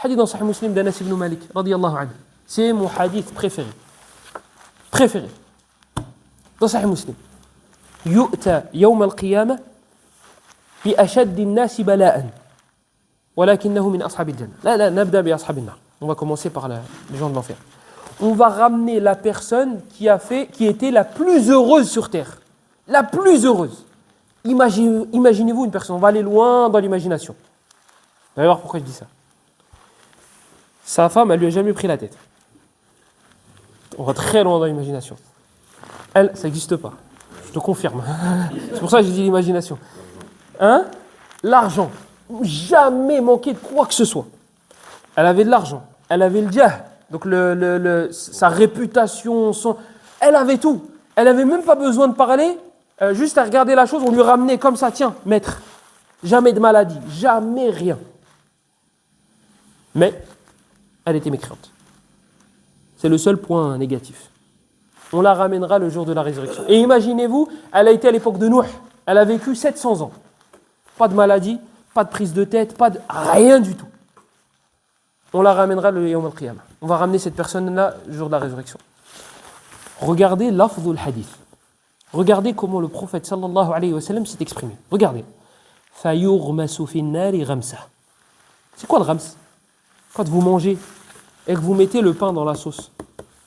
Hadith dans Sahih Muslim d'Anas ibn Malik, radiyallahu anhu. C'est mon hadith préféré. Préféré. Dans Sahih Muslim. يؤتى يوم القيامة بأشد الناس بلاءً ولكنه من أصحاب الجنة. لا نبدأ بأصحاب النار. On va commencer par les gens de l'enfer. On va ramener la personne qui était la plus heureuse sur terre. La plus heureuse. Imaginez-vous une personne, on va aller loin dans l'imagination. Vous allez voir pourquoi je dis ça. Sa femme, elle lui a jamais pris la tête. On va très loin dans l'imagination. Elle, ça n'existe pas. Je te confirme. C'est pour ça que j'ai dit l'imagination. L'argent. Jamais manqué de quoi que ce soit. Elle avait de l'argent. Elle avait le jah. Donc sa réputation. Elle avait tout. Elle n'avait même pas besoin de parler. Juste à regarder la chose, on lui ramenait comme ça. Tiens, maître. Jamais de maladie. Jamais rien. Mais elle était mécréante. C'est le seul point négatif. On la ramènera le jour de la résurrection. Et imaginez-vous, elle a été à l'époque de Nuh. Elle a vécu 700 ans. Pas de maladie, pas de prise de tête, rien du tout. On la ramènera le Yawm al-Qiyamah. On va ramener cette personne-là le jour de la résurrection. Regardez l'afdhul hadith. Regardez comment le prophète sallallahu alayhi wa sallam s'est exprimé. Regardez. فَيُغْمَسُ فِي النَّارِ غَمْسَةً. C'est quoi le rams? Quand vous mangez et que vous mettez le pain dans la sauce.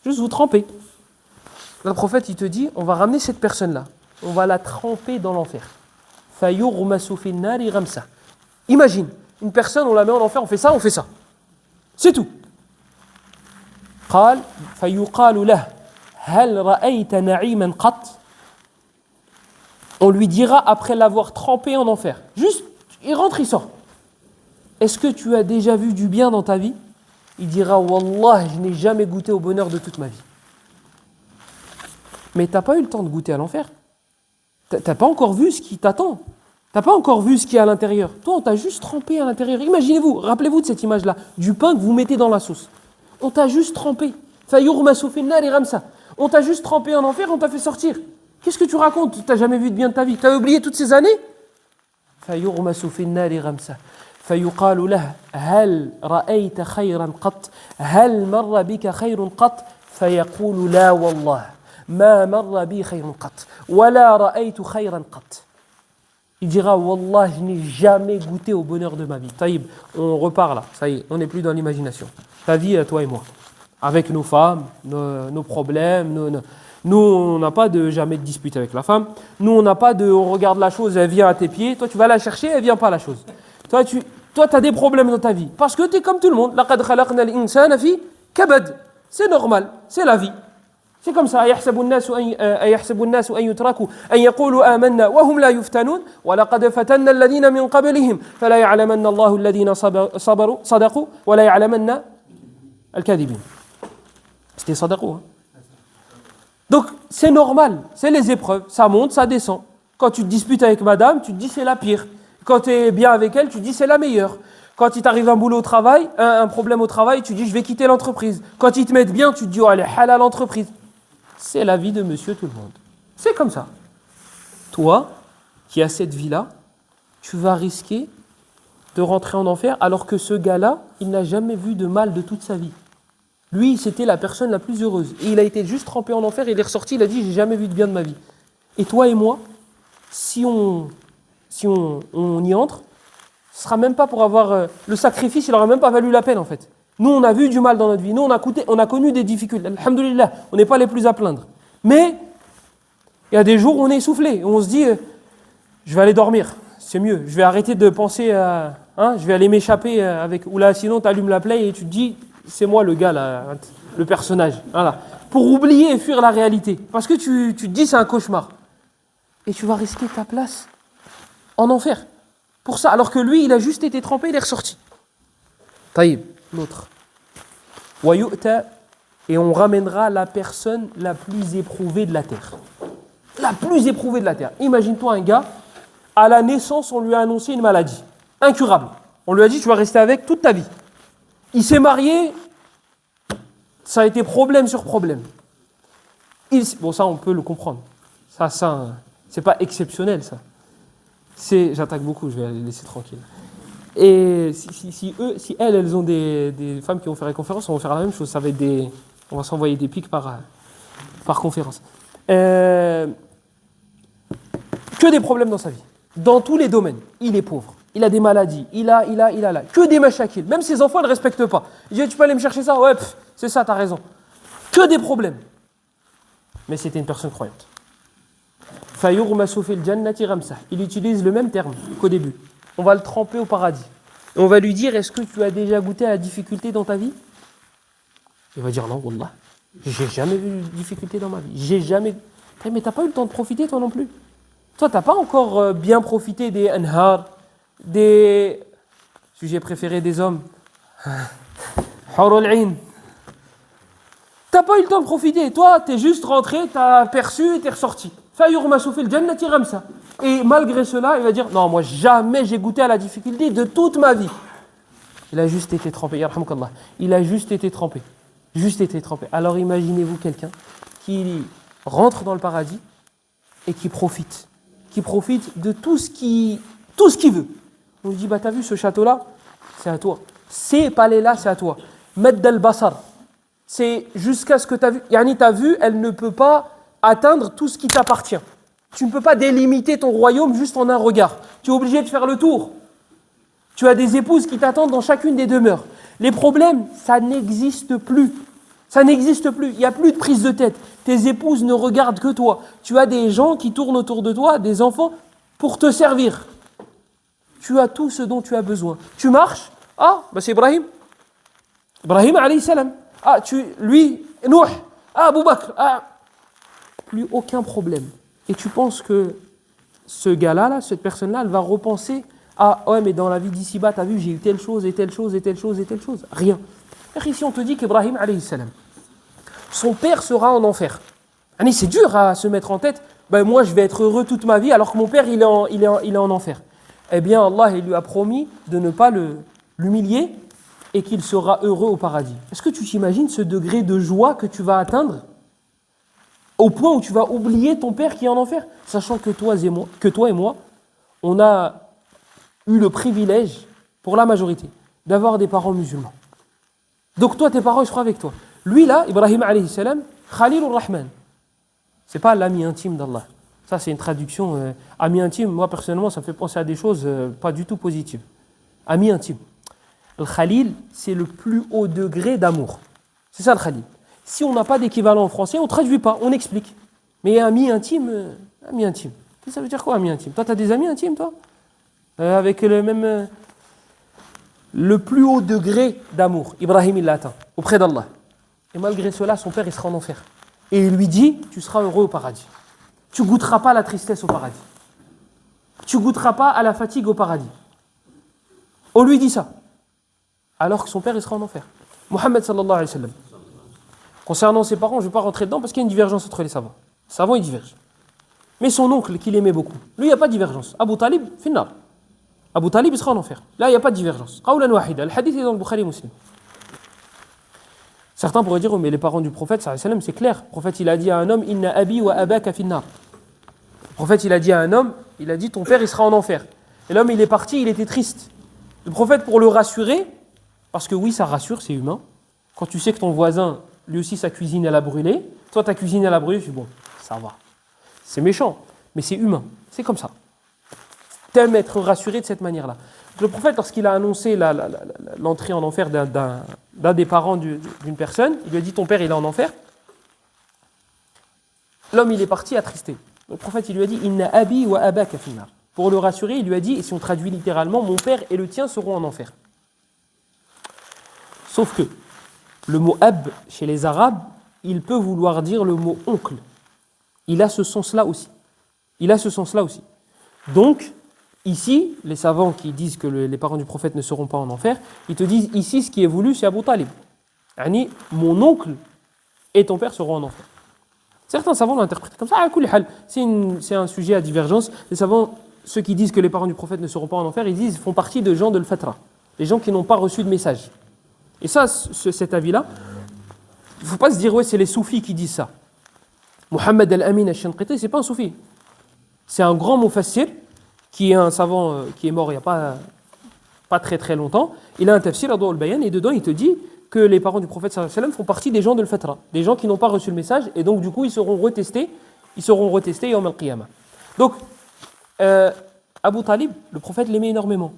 Juste vous trempez. Le prophète, il te dit, on va ramener cette personne-là. On va la tremper dans l'enfer. فَيُغْمَسُ فِي النَّارِ غَمْسَةً. Imagine, une personne, on la met en enfer, on fait ça. C'est tout. قال فيقال له هل رأيت نعيما قط. On lui dira après l'avoir trempé en enfer. Juste, il rentre, il sort. Est-ce que tu as déjà vu du bien dans ta vie? Il dira Wallah, je n'ai jamais goûté au bonheur de toute ma vie. Mais tu n'as pas eu le temps de goûter à l'enfer. Tu n'as pas encore vu ce qui t'attend. Tu n'as pas encore vu ce qu'il y a à l'intérieur. Toi, on t'a juste trempé à l'intérieur. Imaginez-vous, rappelez-vous de cette image-là, du pain que vous mettez dans la sauce. On t'a juste trempé. On t'a juste trempé en enfer, on t'a fait sortir. Qu'est-ce que tu racontes? Tu n'as jamais vu de bien de ta vie. Tu as oublié toutes ces années? فيقال له هل رأيت خيرا قط هل مر بك خير قط فيقول لا والله ما مر بي خير قط ولا رأيت خيرا قط. Il dira Wallah, je n'ai jamais goûté au bonheur de ma vie. Taïb, on repart là, ça y est, on n'est plus dans l'imagination. Ta vie à toi et moi, avec nos femmes, nos problèmes, nous on n'a pas jamais de dispute avec la femme, nous on n'a pas on regarde la chose, elle vient à tes pieds, toi tu vas la chercher, elle vient pas à la chose. Toi tu as des problèmes dans ta vie, parce que tu es comme tout le monde. لَقَدْ خَلَقْنَا الْإِنسَانَ فِي كَبَدٍ. C'est normal, c'est la vie. C'est comme ça. أَيَحْسَبُ النَّاسُ أَن يُتْرَكُوا أَن يَقُولُوا آمَنَّا وَهُمْ لَا يُفْتَنُونَ وَلَقَدْ فَتَنَّا الَّذِينَ مِنْ قَبْلِهِمْ فَلَا يَعْلَمَنَّ اللَّهُ الَّذِينَ صَدَقُوا وَلَا يَعْلَمَنَّ الْكَاذِبِينَ. C'était صدقوا. Donc, c'est normal. C'est les épreuves. Ça monte, ça descend. Quand tu te disputes avec madame, tu te dis c'est la pire. Quand tu es bien avec elle, tu te dis c'est la meilleure. Quand il t'arrive un boulot au travail, un problème au travail, tu te dis je vais quitter l'entreprise. Quand ils te mettent bien, tu te dis oh, elle est halal l'entreprise. C'est la vie de monsieur tout le monde. C'est comme ça. Toi, qui as cette vie-là, tu vas risquer de rentrer en enfer alors que ce gars-là, il n'a jamais vu de mal de toute sa vie. Lui, c'était la personne la plus heureuse. Et il a été juste trempé en enfer, il est ressorti, il a dit j'ai jamais vu de bien de ma vie. Et toi et moi, si on y entre, ce sera même pas pour avoir le sacrifice, il n'aura même pas valu la peine en fait. Nous, on a vu du mal dans notre vie, nous, on a connu des difficultés. Alhamdulillah, on n'est pas les plus à plaindre. Mais il y a des jours où on est essoufflé, où on se dit je vais aller dormir, c'est mieux. Je vais arrêter de penser à, je vais aller m'échapper avec. Ou là, sinon, tu allumes la play et tu te dis c'est moi le gars là, le personnage. Voilà. Pour oublier et fuir la réalité. Parce que tu te dis c'est un cauchemar. Et tu vas risquer ta place en enfer. Pour ça, alors que lui, il a juste été trempé, il est ressorti. Taïb, l'autre. Wayu'ta, et on ramènera la personne la plus éprouvée de la terre. La plus éprouvée de la terre. Imagine-toi un gars, à la naissance, on lui a annoncé une maladie. Incurable. On lui a dit, tu vas rester avec toute ta vie. Il s'est marié, ça a été problème sur problème. Bon, ça, on peut le comprendre. Ça, c'est pas exceptionnel, ça. J'attaque beaucoup, je vais les laisser tranquilles. Et si elles ont des femmes qui vont faire des conférences, on va faire la même chose. Ça va être on va s'envoyer des pics par conférence. Que des problèmes dans sa vie. Dans tous les domaines. Il est pauvre. Il a des maladies. Il a là. Que des machakils. Même ses enfants ne le respectent pas. Il dit, tu peux aller me chercher ça? Ouais, c'est ça, t'as raison. Que des problèmes. Mais c'était une personne croyante. Il utilise le même terme qu'au début. On va le tremper au paradis. Et on va lui dire, est-ce que tu as déjà goûté à la difficulté dans ta vie? Il va dire, non, wallah. J'ai jamais vu de difficulté dans ma vie. J'ai jamais... Mais t'as pas eu le temps de profiter, toi non plus. Toi, t'as pas encore bien profité des anhar, des sujets préférés des hommes. Hurul Ain. T'as pas eu le temps de profiter. Toi, t'es juste rentré, t'as perçu et t'es ressorti. Et malgré cela, il va dire, non, moi jamais j'ai goûté à la difficulté de toute ma vie. Il a juste été trempé. Il a juste été trempé. Juste été trempé. Alors imaginez-vous quelqu'un qui rentre dans le paradis et qui profite de tout ce qu'il veut. On lui dit, bah t'as vu ce château-là? C'est à toi. Ces palais-là, c'est à toi. Madd al-basar. C'est jusqu'à ce que tu as vu. Yani ta vue, elle ne peut pas atteindre tout ce qui t'appartient. Tu ne peux pas délimiter ton royaume juste en un regard. Tu es obligé de faire le tour. Tu as des épouses qui t'attendent dans chacune des demeures. Les problèmes, ça n'existe plus. Ça n'existe plus. Il n'y a plus de prise de tête. Tes épouses ne regardent que toi. Tu as des gens qui tournent autour de toi, des enfants, pour te servir. Tu as tout ce dont tu as besoin. Tu marches. Ah, bah c'est Ibrahim. Ibrahim alayhi salam. Ah, lui, Nouh. Ah, Abu Bakr. Ah. Plus aucun problème. Et tu penses que ce gars-là, cette personne-là, elle va repenser. Ah, ouais, mais dans la vie d'ici-bas, t'as vu, j'ai eu telle chose, et telle chose, et telle chose, et telle chose. Rien. Et ici, on te dit qu'Ibrahim alayhi salam, son père sera en enfer. C'est dur à se mettre en tête. Ben, moi, je vais être heureux toute ma vie, alors que mon père, il est en enfer. Eh bien, Allah, il lui a promis de ne pas l'humilier et qu'il sera heureux au paradis. Est-ce que tu t'imagines ce degré de joie que tu vas atteindre au point où tu vas oublier ton père qui est en enfer, sachant que toi et moi, on a eu le privilège, pour la majorité, d'avoir des parents musulmans. Donc toi, tes parents, ils seront avec toi. Lui là, Ibrahim alayhi salam, Khalilur Rahman. C'est pas l'ami intime d'Allah. Ça, c'est une traduction. Ami intime, moi personnellement, ça me fait penser à des choses pas du tout positives. Ami intime. Le Khalil, c'est le plus haut degré d'amour. C'est ça le Khalil. Si on n'a pas d'équivalent en français, on ne traduit pas, on explique. Mais ami intime, ami intime. Ça veut dire quoi, ami intime? Toi, tu as des amis intimes, toi? Avec le même... le plus haut degré d'amour. Ibrahim, il l'a atteint, auprès d'Allah. Et malgré cela, son père, il sera en enfer. Et il lui dit, tu seras heureux au paradis. Tu ne goûteras pas la tristesse au paradis. Tu ne goûteras pas à la fatigue au paradis. On lui dit ça. Alors que son père, il sera en enfer. Mohammed sallallahu alayhi wa sallam. Concernant ses parents, je ne vais pas rentrer dedans parce qu'il y a une divergence entre les savants. Les savants, ils divergent. Mais son oncle, qu'il aimait beaucoup, lui, il n'y a pas de divergence. Abu Talib, finnar. Abu Talib, il sera en enfer. Là, il n'y a pas de divergence. Qawlan wahida. Le hadith est dans le Bukhari Muslim. Certains pourraient dire, oh, mais les parents du prophète, sallallahu alayhi wa sallam, c'est clair. Le prophète, il a dit à un homme, Inna abi wa abaka finnar. Le prophète, il a dit à un homme, il a dit, ton père, il sera en enfer. Et l'homme, il est parti, il était triste. Le prophète, pour le rassurer, parce que oui, ça rassure, c'est humain. Quand tu sais que ton voisin, lui aussi, sa cuisine, elle a brûlé. Toi, ta cuisine, elle a brûlé. Je dis, bon, ça va. C'est méchant, mais c'est humain. C'est comme ça. T'aimes être rassuré de cette manière-là. Le prophète, lorsqu'il a annoncé l'entrée en enfer d'un des parents d'une personne, il lui a dit, ton père, il est en enfer. L'homme, il est parti attristé. Le prophète, il lui a dit, Inna abi wa abaka finnar. Pour le rassurer, il lui a dit, et si on traduit littéralement, mon père et le tien seront en enfer. Sauf que le mot ab, chez les Arabes, il peut vouloir dire le mot oncle. Il a ce sens-là aussi. Donc, ici, les savants qui disent que les parents du prophète ne seront pas en enfer, ils te disent ici, ce qui est voulu, c'est Abu Talib. Yani, mon oncle et ton père seront en enfer. Certains savants l'ont interprété comme ça. C'est un sujet à divergence. Les savants, ceux qui disent que les parents du prophète ne seront pas en enfer, ils font partie de gens de l'Fatra, les gens qui n'ont pas reçu de message. Et ça, cet avis-là, il ne faut pas se dire, ouais, c'est les soufis qui disent ça. Mohammed al-Amin al-Shinqiti, ce n'est pas un soufi. C'est un grand mufassir, qui est un savant qui est mort il n'y a pas pas très très longtemps, il a un tafsir, Adwa al-Bayan, et dedans il te dit que les parents du prophète sallallahu alayhi wa sallam font partie des gens de l'Fatra, des gens qui n'ont pas reçu le message, et donc du coup ils seront retestés Yawm al-Qiyamah. Donc, Abu Talib, le prophète l'aimait énormément.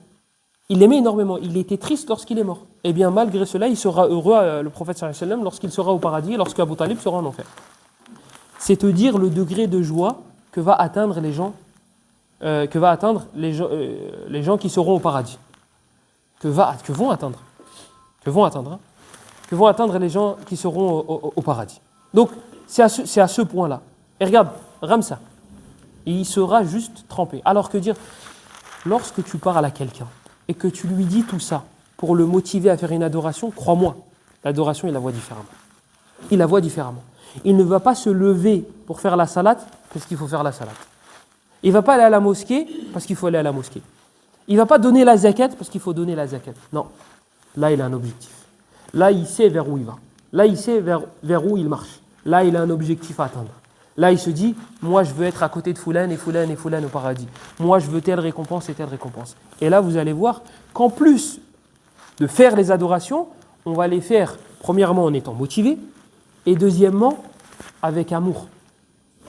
Il l'aimait énormément, il était triste lorsqu'il est mort. Et bien malgré cela, il sera heureux, le prophète sallallahu alayhi wa sallam, lorsqu'il sera au paradis, et lorsque Abu Talib sera en enfer. C'est te dire le degré de joie que va atteindre les gens qui seront au paradis. Que vont atteindre les gens qui seront au paradis. Donc, c'est à ce point-là. Et regarde, Ramsa, il sera juste trempé. Alors que dire, lorsque tu parles à quelqu'un et que tu lui dis tout ça pour le motiver à faire une adoration, crois-moi, l'adoration, il la voit différemment. Il ne va pas se lever pour faire la salate parce qu'il faut faire la salate. Il ne va pas aller à la mosquée parce qu'il faut aller à la mosquée. Il ne va pas donner la zakat parce qu'il faut donner la zakat. Non, là il a un objectif. Là il sait vers où il va. Là il sait vers où il marche. Là il a un objectif à atteindre. Là il se dit, moi je veux être à côté de Foulan et Foulan et Foulan au paradis. Moi je veux telle récompense et telle récompense. Et là vous allez voir qu'en plus de faire les adorations, on va les faire premièrement en étant motivé et deuxièmement avec amour.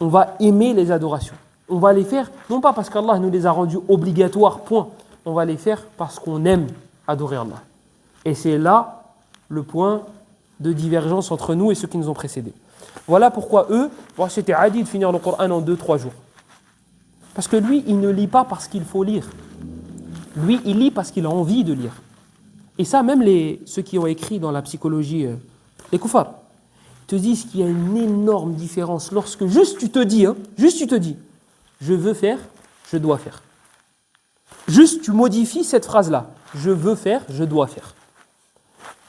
On va aimer les adorations. On va les faire, non pas parce qu'Allah nous les a rendus obligatoires, point. On va les faire parce qu'on aime adorer Allah. Et c'est là le point de divergence entre nous et ceux qui nous ont précédés. Voilà pourquoi eux, c'était adi de finir le Coran en 2-3 jours. Parce que lui, il ne lit pas parce qu'il faut lire. Lui, il lit parce qu'il a envie de lire. Et ça, même ceux qui ont écrit dans la psychologie, les koufars, te disent qu'il y a une énorme différence lorsque juste tu te dis, je veux faire, je dois faire. Juste tu modifies cette phrase-là, je veux faire, je dois faire.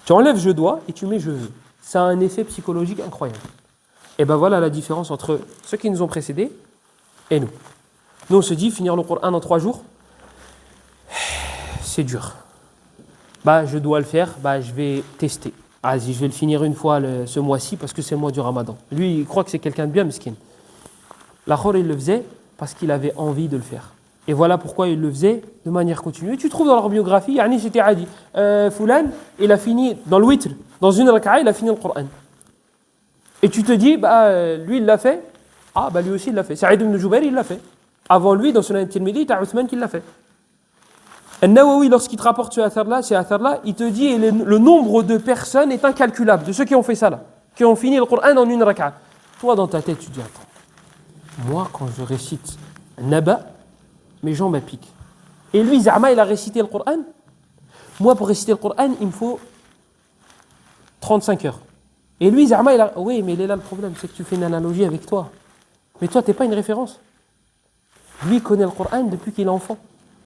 Tu enlèves je dois et tu mets je veux. Ça a un effet psychologique incroyable. Et ben voilà la différence entre ceux qui nous ont précédés et nous. Nous on se dit finir le Coran en 3 jours, c'est dur. Je dois le faire, je vais tester. Je vais le finir une fois ce mois-ci parce que c'est le mois du Ramadan. Lui, il croit que c'est quelqu'un de bien mesquin. L'Akhor, il le faisait parce qu'il avait envie de le faire. Et voilà pourquoi il le faisait de manière continue. Et tu trouves dans leur biographie, c'était Adi. Foulan, il a fini dans le witr, dans une raka'a, il a fini le Coran. Et tu te dis, lui, il l'a fait. Lui aussi, il l'a fait. Saïd ibn Jubair, il l'a fait. Avant lui, dans Sunan al-Tirmidhi, tu as Uthman qui l'a fait. An-Nawawi, lorsqu'il te rapporte ce athar-là, il te dit le nombre de personnes est incalculable, de ceux qui ont fait ça là, qui ont fini le Coran en une raka'a. Toi, dans ta tête, tu dis, attends, moi, quand je récite Naba, mes jambes piquent. Et lui, Zama, il a récité le Coran. Moi, pour réciter le Coran, il me faut 35 heures. Et lui, Zama, il a... Oui, mais il est là le problème, c'est que tu fais une analogie avec toi. Mais toi, tu n'es pas une référence. Lui, il connaît le Coran depuis qu'il est enfant.